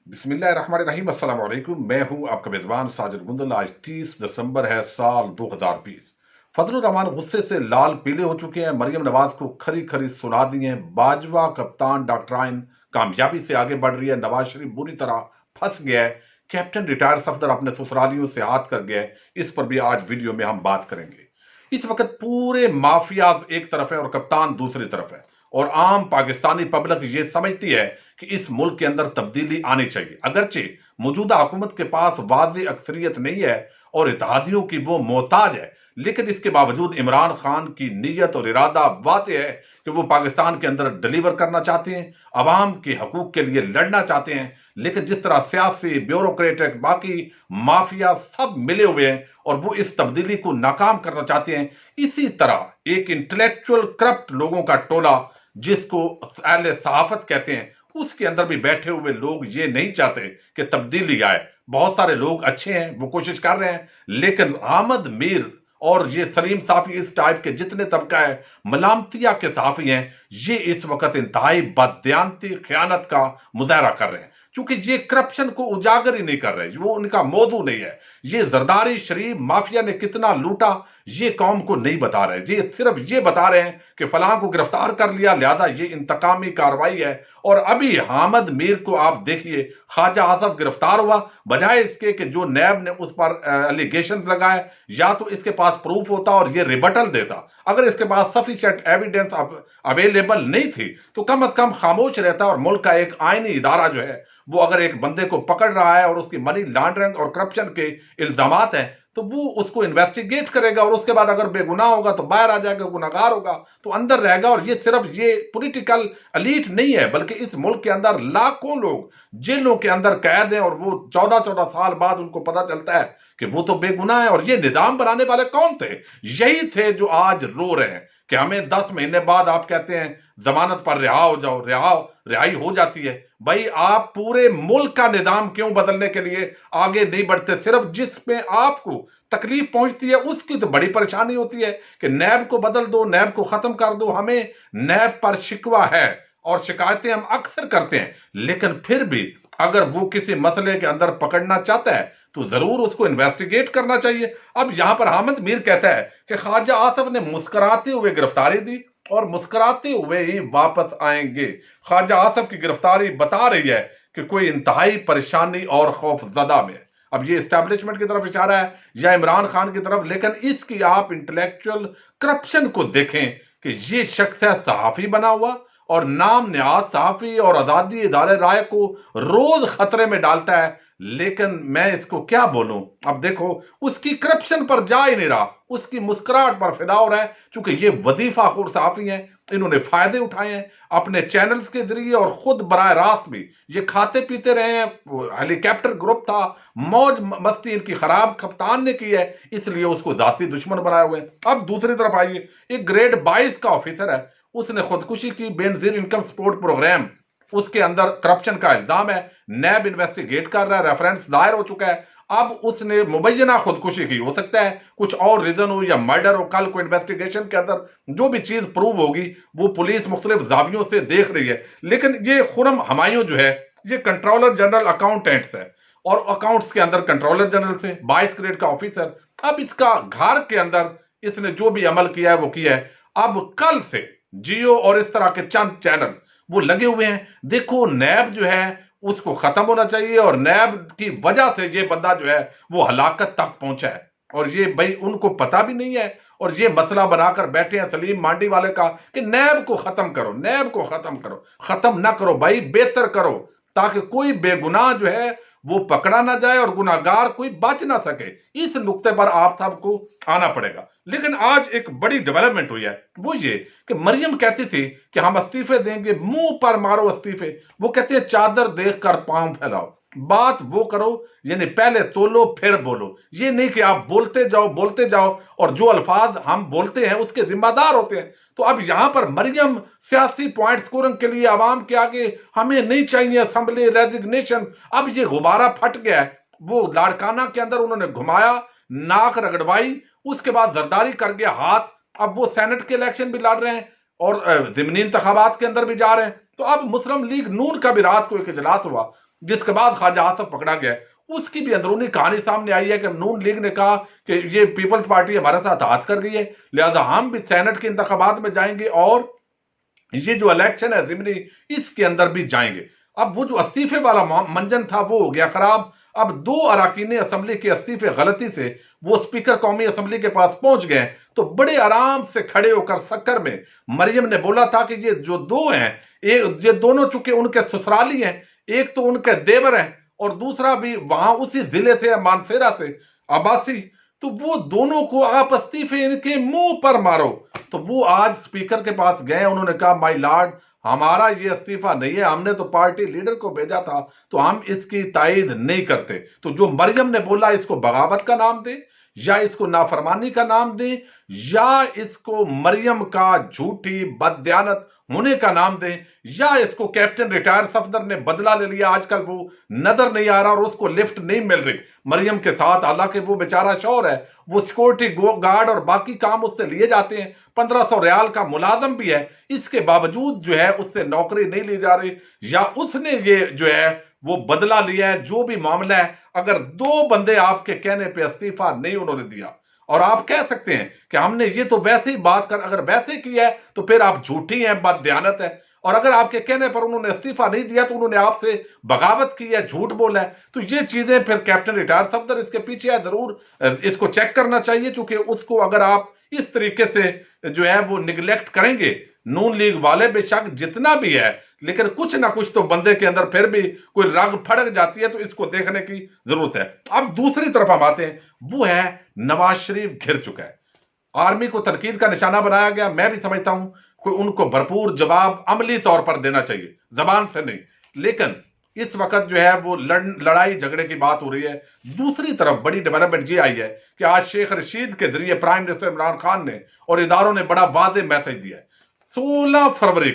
बिस्मिल्लाहिर्रहमानिर्रहीम, अस्सलाम वालेकुम। मैं हूं आपका मेजबान साजिद गुंदल। आज 30 दिसंबर है, साल 2020। फजलुर रहमान गुस्से से लाल पीले हो चुके हैं। मरियम नवाज को खरी खरी सुना दी है। बाजवा कप्तान डॉक्टराइन कामयाबी से आगे बढ़ रही है। नवाज शरीफ बुरी तरह फंस गया है। कैप्टन रिटायर्ड सफदर अपने ससुरालियों से हाथ कर गया है। इस पर भी आज वीडियो में हम बात करेंगे। इस वक्त पूरे माफियाज एक तरफ है और कप्तान दूसरी तरफ है, और आम पाकिस्तानी पब्लिक ये समझती है कि इस मुल्क के अंदर तब्दीली आनी चाहिए। अगरचे मौजूदा हुकूमत के पास वाज़ेह अक्सरियत नहीं है और इत्तेहादियों की वो मोहताज है, लेकिन इसके बावजूद इमरान खान की नीयत और इरादा वाज़ेह है कि वो पाकिस्तान के अंदर डिलीवर करना चाहते हैं, अवाम के हकूक के लिए लड़ना चाहते हैं। लेकिन जिस तरह सियासी ब्यूरोक्रेटिक बाकी माफिया सब मिले हुए हैं और वो इस तब्दीली को नाकाम करना चाहते हैं, इसी तरह एक इंटेलेक्चुअल करप्ट लोगों का टोला, जिसको अहले सहाफत कहते हैं, उसके अंदर भी बैठे हुए लोग ये नहीं चाहते कि तब्दीली आए। बहुत सारे लोग अच्छे हैं, वो कोशिश कर रहे हैं, लेकिन अहमद मीर और ये सलीम साफी, इस टाइप के जितने तबका है मलामतिया के सहाफी हैं, ये इस वक्त इंतहाई बददियानती खयानत का मुजाहरा कर रहे हैं, क्योंकि ये करप्शन को उजागर ही नहीं कर रहे, वो उनका मौजू नहीं है। ये जरदारी शरीफ माफिया ने कितना लूटा ये कौम को नहीं बता रहे। ये सिर्फ ये बता रहे हैं कि फलां को गिरफ्तार कर लिया, लिहाजा ये इंतकामी कार्रवाई है। और अभी हामिद मीर को आप देखिए, ख्वाजा आसफ गिरफ्तार हुआ, बजाय इसके कि जो नैब ने उस पर एलिगेशन लगाए, या तो इसके पास प्रूफ होता और ये रिबटल देता। अगर इसके पास सफिशिएंट एविडेंस अवेलेबल नहीं थी तो कम से कम खामोश रहता। और मुल्क का एक आईनी इदारा जो है, वो अगर एक बंदे को पकड़ रहा है और उसकी मनी लॉन्ड्रिंग और करप्शन के इल्जामात हैं, तो वो उसको इन्वेस्टिगेट करेगा, और उसके बाद अगर बेगुनाह होगा तो बाहर आ जाएगा, गुनाहगार होगा तो अंदर रहेगा। और ये सिर्फ ये पॉलिटिकल एलीट नहीं है, बल्कि इस मुल्क के अंदर लाखों लोग जेलों के अंदर कैद हैं, और वो 14-14 साल बाद उनको पता चलता है कि वो तो बेगुनाह है। और ये निजाम बनाने वाले कौन थे? यही थे जो आज रो रहे हैं कि हमें 10 महीने बाद आप कहते हैं जमानत पर रिहा हो जाओ, रिहाई हो जाती है। भाई, आप पूरे मुल्क का निजाम क्यों बदलने के लिए आगे नहीं बढ़ते? सिर्फ जिसमें आपको तकलीफ पहुंचती है उसकी तो बड़ी परेशानी होती है कि नैब को बदल दो, नैब को खत्म कर दो। हमें नैब पर शिकवा है और शिकायतें हम अक्सर करते हैं, लेकिन फिर भी अगर वो किसी मसले के अंदर पकड़ना चाहता है तो जरूर उसको इन्वेस्टिगेट करना चाहिए। अब यहां पर हामिद मीर कहता है कि ख्वाजा आसफ ने मुस्कुराते हुए गिरफ्तारी दी और मुस्कुराते हुए ही वापस आएंगे। ख्वाजा आसफ की गिरफ्तारी बता रही है कि कोई इंतहाई परेशानी और खौफजदा में है। अब ये एस्टैब्लिशमेंट की तरफ इशारा है या इमरान खान की तरफ, लेकिन इसकी आप इंटेलेक्चुअल करप्शन को देखें कि ये शख्स है सहाफी बना हुआ, और नाम निहाद सहाफी और आजादी इदारे राय को रोज खतरे में डालता है। लेकिन मैं इसको क्या बोलूं? अब देखो, उसकी करप्शन पर जा ही नहीं रहा, उसकी मुस्कुराहट पर फिदा हो रहा है, क्योंकि ये वजीफा खोर सहाफी हैं। इन्होंने फायदे उठाए हैं अपने चैनल्स के जरिए, और खुद बराह रास्त भी ये खाते पीते रहे हैं। हेलीकॉप्टर ग्रुप था, मौज मस्ती इनकी खराब कप्तान ने की है, इसलिए उसको जाती दुश्मन बनाए हुए। अब दूसरी तरफ आइए, एक ग्रेड 22 का ऑफिसर है, उसने खुदकुशी की। बेनजीर इनकम सपोर्ट प्रोग्राम, उसके अंदर करप्शन का इल्जाम है। नैब इन्वेस्टिगेट कर रहा है, रेफरेंस दायर हो चुका है। अब उसने मुबैना खुदकुशी की, हो सकता है कुछ और रीजन हो या मर्डर हो। कल को इन्वेस्टिगेशन के अंदर जो भी चीज प्रूव होगी वो पुलिस मुख्तलिफ जावियों से देख रही है। लेकिन ये खुरम हमायूं जो है, ये कंट्रोलर जनरल अकाउंटेंट्स है, और अकाउंट्स के अंदर कंट्रोलर जनरल से 22 ग्रेड का ऑफिसर। अब इसका घर के अंदर इसने जो भी अमल किया है वो किया है। अब कल से जियो और इस तरह के चंद चैनल वो लगे हुए हैं। देखो, नैब जो है उसको खत्म होना चाहिए, और नैब की वजह से ये बंदा जो है वो हलाकत तक पहुंचा है। और ये भाई उनको पता भी नहीं है, और ये मसला बनाकर बैठे हैं सलीम मांडी वाले का कि नैब को खत्म करो, नैब को खत्म करो। खत्म ना करो भाई, बेहतर करो, ताकि कोई बेगुनाह जो है वो पकड़ा ना जाए और गुनाहगार कोई बच ना सके। इस नुक्ते पर आप सबको आना पड़ेगा। लेकिन आज एक बड़ी डेवलपमेंट हुई है, वो ये कि मरियम कहती थी कि हम इस्तीफे देंगे, मुंह पर मारो इस्तीफे। वो कहते हैं चादर देखकर पांव फैलाओ, बात वो करो, यानी पहले तोलो फिर बोलो। ये नहीं कि आप बोलते जाओ और जो अल्फाज हम बोलते हैं उसके जिम्मेदार होते हैं। तो अब यहां पर मरियम सियासी पॉइंट स्कोरिंग के लिए आवाम के आगे हमें नहीं चाहिए असेंबली रेजिग्नेशन। अब ये गुब्बारा फट गया है। वो लाड़काना के अंदर उन्होंने घुमाया, नाक रगड़वाई, उसके बाद जरदारी कर गया हाथ। अब वो सेनेट के इलेक्शन भी लड़ रहे हैं और ज़िमनी इंतखाबात के अंदर भी जा रहे हैं। तो अब मुस्लिम लीग नून का भी रात को एक इजलास हुआ, جس کے بعد خواجہ آصف پکڑا گیا، اس کی بھی اندرونی کہانی سامنے آئی ہے کہ نون لیگ نے کہا کہ یہ پیپلز پارٹی ہمارے ساتھ ہاتھ کر گئی ہے، لہذا ہم بھی سینٹ کے انتخابات میں جائیں گے اور یہ جو الیکشن ہے ضمنی اس کے اندر بھی جائیں گے۔ اب وہ جو استعفے والا منجن تھا وہ ہو گیا خراب۔ اب 2 اراکین اسمبلی کے استعفے غلطی سے وہ اسپیکر قومی اسمبلی کے پاس پہنچ گئے تو بڑے آرام سے کھڑے ہو کر سکر میں مریم نے بولا تھا کہ یہ جو 2 ہیں، یہ دونوں چونکہ ان کے سسرالی ہیں، ایک تو ان کے دیور ہیں اور دوسرا بھی وہاں اسی ضلع سے مانسیرا سے عباسی، تو وہ دونوں کو آپ استعفے ان کے منہ پر مارو۔ تو وہ آج اسپیکر کے پاس گئے، انہوں نے کہا مائی لارڈ ہمارا یہ استعفیٰ نہیں ہے، ہم نے تو پارٹی لیڈر کو بھیجا تھا تو ہم اس کی تائید نہیں کرتے۔ تو جو مریم نے بولا اس کو بغاوت کا نام دیں یا اس کو نافرمانی کا نام دیں یا اس کو مریم کا جھوٹی بددیانت ہونے کا نام دیں یا اس کو کیپٹن ریٹائر صفدر نے بدلہ لے لیا، آج کل وہ نظر نہیں آ رہا اور اس کو لفٹ نہیں مل رہی مریم کے ساتھ، حالانکہ وہ بیچارہ شوہر ہے، وہ سیکورٹی گارڈ اور باقی کام اس سے لیے جاتے ہیں، 1500 ریال کا ملازم بھی ہے، اس کے باوجود جو ہے اس سے نوکری نہیں لی جا رہی یا اس نے یہ جو ہے وہ بدلہ لیا ہے۔ جو بھی معاملہ ہے، اگر 2 بندے آپ کے کہنے پہ استعفیٰ نہیں انہوں نے دیا اور آپ کہہ سکتے ہیں کہ ہم نے یہ تو ویسے ہی بات کر، اگر ویسے کی ہے تو پھر آپ جھوٹی ہیں، بددیانت ہے، اور اگر آپ کے کہنے پر انہوں نے استعفیٰ نہیں دیا تو انہوں نے آپ سے بغاوت کی ہے، جھوٹ بولا ہے، تو یہ چیزیں پھر کیپٹن ریٹائر صفدر اس کے پیچھے ہے، ضرور اس کو چیک کرنا چاہیے، چونکہ اس کو اگر آپ اس طریقے سے جو ہے وہ نگلیکٹ کریں گے، نون لیگ والے بے شک جتنا بھی ہے لیکن کچھ نہ کچھ تو بندے کے اندر پھر بھی کوئی رگ پھڑک جاتی ہے، تو اس کو دیکھنے کی ضرورت ہے۔ اب دوسری طرف ہم آتے ہیں، وہ ہے نواز شریف گھر چکا ہے، آرمی کو تنقید کا نشانہ بنایا گیا، میں بھی سمجھتا ہوں کہ ان کو بھرپور جواب عملی طور پر دینا چاہیے، زبان سے نہیں، لیکن اس وقت جو ہے وہ لڑائی جھگڑے کی بات ہو رہی ہے۔ دوسری طرف بڑی ڈیولپمنٹ یہ آئی ہے کہ آج شیخ رشید کے ذریعے پرائم منسٹر عمران خان نے اور اداروں نے بڑا واضح میسج دیا ہے، 16 فروری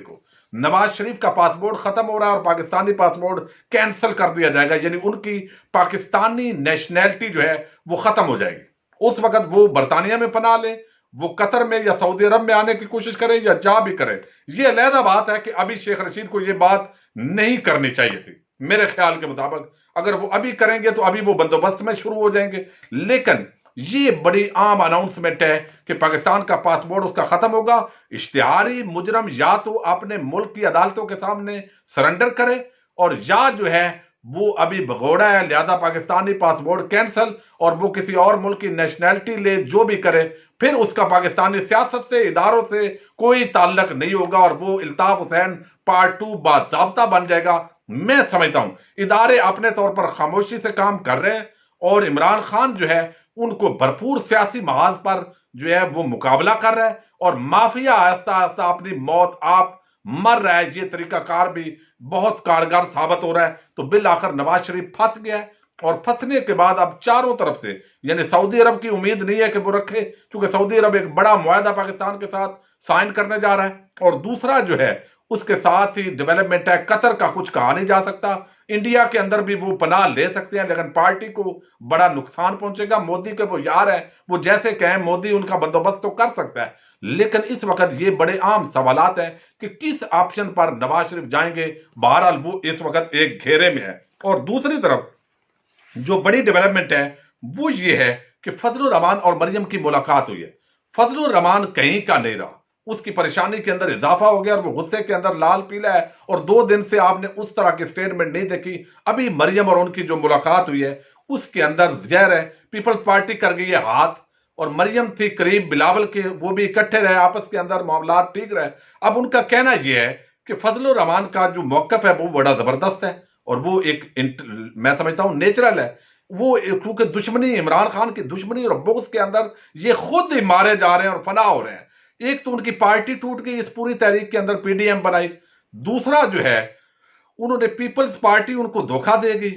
کو نواز شریف کا پاسپورٹ ختم ہو رہا ہے اور پاکستانی پاسپورٹ کینسل کر دیا جائے گا، یعنی ان کی پاکستانی نیشنلٹی جو ہے وہ ختم ہو جائے گی۔ اس وقت وہ برطانیہ میں پناہ لیں، وہ قطر میں یا سعودی عرب میں آنے کی کوشش کرے یا جا بھی کرے، یہ علیحدہ بات ہے کہ ابھی شیخ رشید کو یہ بات نہیں کرنی چاہیے تھی میرے خیال کے مطابق، اگر وہ ابھی کریں گے تو ابھی وہ بندوبست میں شروع ہو جائیں گے، لیکن یہ بڑی عام اناؤنسمنٹ ہے کہ پاکستان کا پاسپورٹ اس کا ختم ہوگا، اشتہاری مجرم یا تو اپنے ملک کی عدالتوں کے سامنے سرنڈر کرے اور یا جو ہے وہ ابھی بھگوڑا ہے، لہذا پاکستانی پاسپورٹ کینسل اور وہ کسی اور ملک کی نیشنلٹی لے، جو بھی کرے، پھر اس کا پاکستانی سیاست سے، اداروں سے کوئی تعلق نہیں ہوگا اور وہ الطاف حسین پارٹ 2 باضابطہ بن جائے گا۔ میں سمجھتا ہوں ادارے اپنے طور پر خاموشی سے کام کر رہے ہیں اور عمران خان جو ہے ان کو بھرپور سیاسی محاذ پر جو ہے وہ مقابلہ کر رہا ہے اور مافیا آہستہ آہستہ اپنی موت آپ مر رہا ہے، یہ طریقہ کار بھی بہت کارگر ثابت ہو رہا ہے۔ تو بالآخر نواز شریف پھنس گیا ہے اور پھنسنے کے بعد اب چاروں طرف سے، یعنی سعودی عرب کی امید نہیں ہے کہ وہ رکھے، چونکہ سعودی عرب ایک بڑا معاہدہ پاکستان کے ساتھ سائن کرنے جا رہا ہے، اور دوسرا جو ہے اس کے ساتھ ہی ڈیولپمنٹ ہے، قطر کا کچھ کہا نہیں جا سکتا، انڈیا کے اندر بھی وہ پناہ لے سکتے ہیں لیکن پارٹی کو بڑا نقصان پہنچے گا۔ مودی کے وہ یار ہیں، وہ جیسے کہیں مودی ان کا بندوبست تو کر سکتا ہے، لیکن اس وقت یہ بڑے عام سوالات ہیں کہ کس آپشن پر نواز شریف جائیں گے۔ بہرحال وہ اس وقت ایک گھیرے میں ہے۔ اور دوسری طرف جو بڑی ڈیولپمنٹ ہے وہ یہ ہے کہ فضل الرحمان اور مریم کی ملاقات ہوئی ہے۔ فضل الرحمان کہیں کا نہیں رہا، اس کی پریشانی کے اندر اضافہ ہو گیا اور وہ غصے کے اندر لال پیلا ہے اور 2 دن سے آپ نے اس طرح کی سٹیٹمنٹ نہیں دیکھی۔ ابھی مریم اور ان کی جو ملاقات ہوئی ہے اس کے اندر ظاہر ہے پیپلز پارٹی کر گئی ہے ہاتھ، اور مریم تھی قریب بلاول کے، وہ بھی اکٹھے رہے، آپس کے اندر معاملات ٹھیک رہے۔ اب ان کا کہنا یہ ہے کہ فضل الرحمان کا جو موقف ہے وہ بڑا زبردست ہے اور وہ ایک میں سمجھتا ہوں نیچرل ہے، وہ کیونکہ دشمنی، عمران خان کی دشمنی اور بغض کے اندر یہ خود ہی مارے جا رہے ہیں اور فنا ہو رہے ہیں۔ ایک تو ان کی پارٹی ٹوٹ گئی اس پوری تحریک کے اندر، پی ڈی ایم بنائی، دوسرا جو ہے انہوں نے پیپلز پارٹی ان کو دھوکہ دے گی،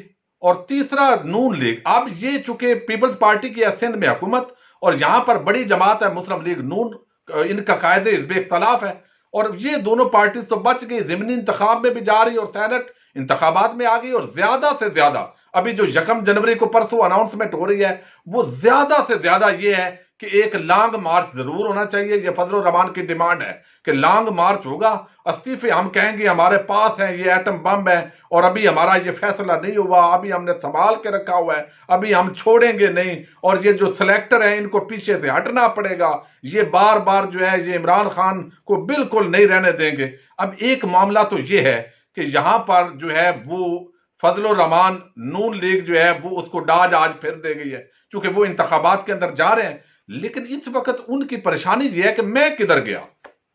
اور تیسرا نون لیگ۔ اب یہ چونکہ پیپلز پارٹی کی ہے سندھ میں حکومت اور یہاں پر بڑی جماعت ہے مسلم لیگ نون، ان کا قائد حزب اختلاف ہے، اور یہ دونوں پارٹیز تو بچ گئی، ضمنی انتخاب میں بھی جا رہی اور سینٹ انتخابات میں آ گئی، اور زیادہ سے زیادہ अभी जो 1 जनवरी को परसों अनाउंसमेंट हो रही है वो ज्यादा से ज्यादा ये है कि एक लॉन्ग मार्च जरूर होना चाहिए। ये फजलुर रहमान की डिमांड है कि लॉन्ग मार्च होगा, इस्तीफे हम कहेंगे हमारे पास है, ये एटम बम है और अभी हमारा ये फैसला नहीं हुआ, अभी हमने संभाल के रखा हुआ है, अभी हम छोड़ेंगे नहीं, और ये जो सिलेक्टर है इनको पीछे से हटना पड़ेगा, ये बार बार जो है ये इमरान खान को बिल्कुल नहीं रहने देंगे। अब एक मामला तो ये है कि यहां पर जो है वो फजलुर रहमान नून लीग जो है वो उसको डाज आज फिर दे गई है क्योंकि वो इंतखाबात के अंदर जा रहे हैं। लेकिन इस वक्त उनकी परेशानी ये है कि मैं किधर गया,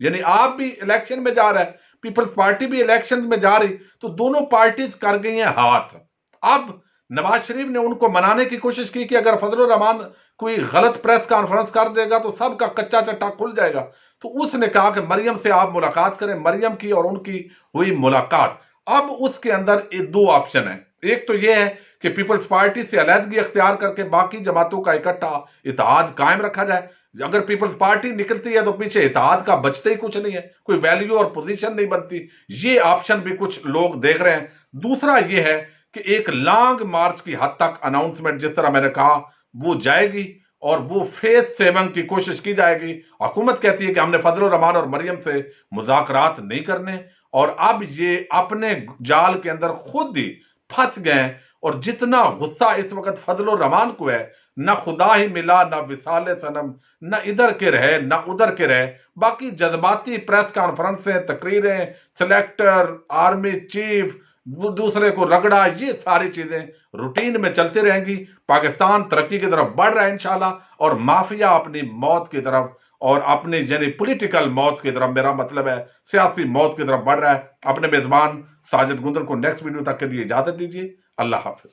यानी आप भी इलेक्शन में जा रहे हैं, पीपल्स पार्टी भी इलेक्शन में जा रही, तो दोनों पार्टीज कर गई हैं हाथ। अब नवाज शरीफ ने उनको मनाने की कोशिश की कि अगर फजलुर रहमान कोई गलत प्रेस कॉन्फ्रेंस कर देगा तो सबका कच्चा चट्टा खुल जाएगा। तो उसने कहा कि मरियम से आप मुलाकात करें। मरियम की और उनकी हुई मुलाकात। अब उसके अंदर 2 ऑप्शन है। एक तो यह है कि पीपल्स पार्टी से अलहदगी अख्तियार करके बाकी जमातों का इकट्ठा इत्तेहाद कायम रखा जाए। अगर पीपल्स पार्टी निकलती है तो पीछे इत्तेहाद का बचते ही कुछ नहीं है, कोई वैल्यू और पोजीशन नहीं बनती। ये ऑप्शन भी कुछ लोग देख रहे हैं। दूसरा यह है कि एक लॉन्ग मार्च की हद तक अनाउंसमेंट जिस तरह मैंने कहा वो जाएगी और वो फेज 7 की कोशिश की जाएगी। हुकूमत कहती है कि हमने फजलुर रहमान और मरियम से मुज़ाकरात नहीं करने, और अब ये अपने जाल के अंदर खुद ही फंस गए। और जितना गुस्सा इस वक्त फजलुर रहमान को है, ना खुदा ही मिला, ना विसाले सनम, ना इधर के रहे ना उधर के रहे, बाकी जज्बाती प्रेस कॉन्फ्रेंसें, तकरीरें, सिलेक्टर, आर्मी चीफ, दूसरे को रगड़ा, ये सारी चीजें रूटीन में चलती रहेंगी। पाकिस्तान तरक्की की तरफ बढ़ रहा है इंशाल्लाह, और माफिया अपनी मौत की तरफ और अपनी यानी पॉलिटिकल मौत की तरफ, मेरा मतलब है सियासी मौत की तरफ बढ़ रहा है। अपने मेजबान साजिद गुंदल को नेक्स्ट वीडियो तक के लिए इजाजत दीजिए। अल्लाह हाफिज।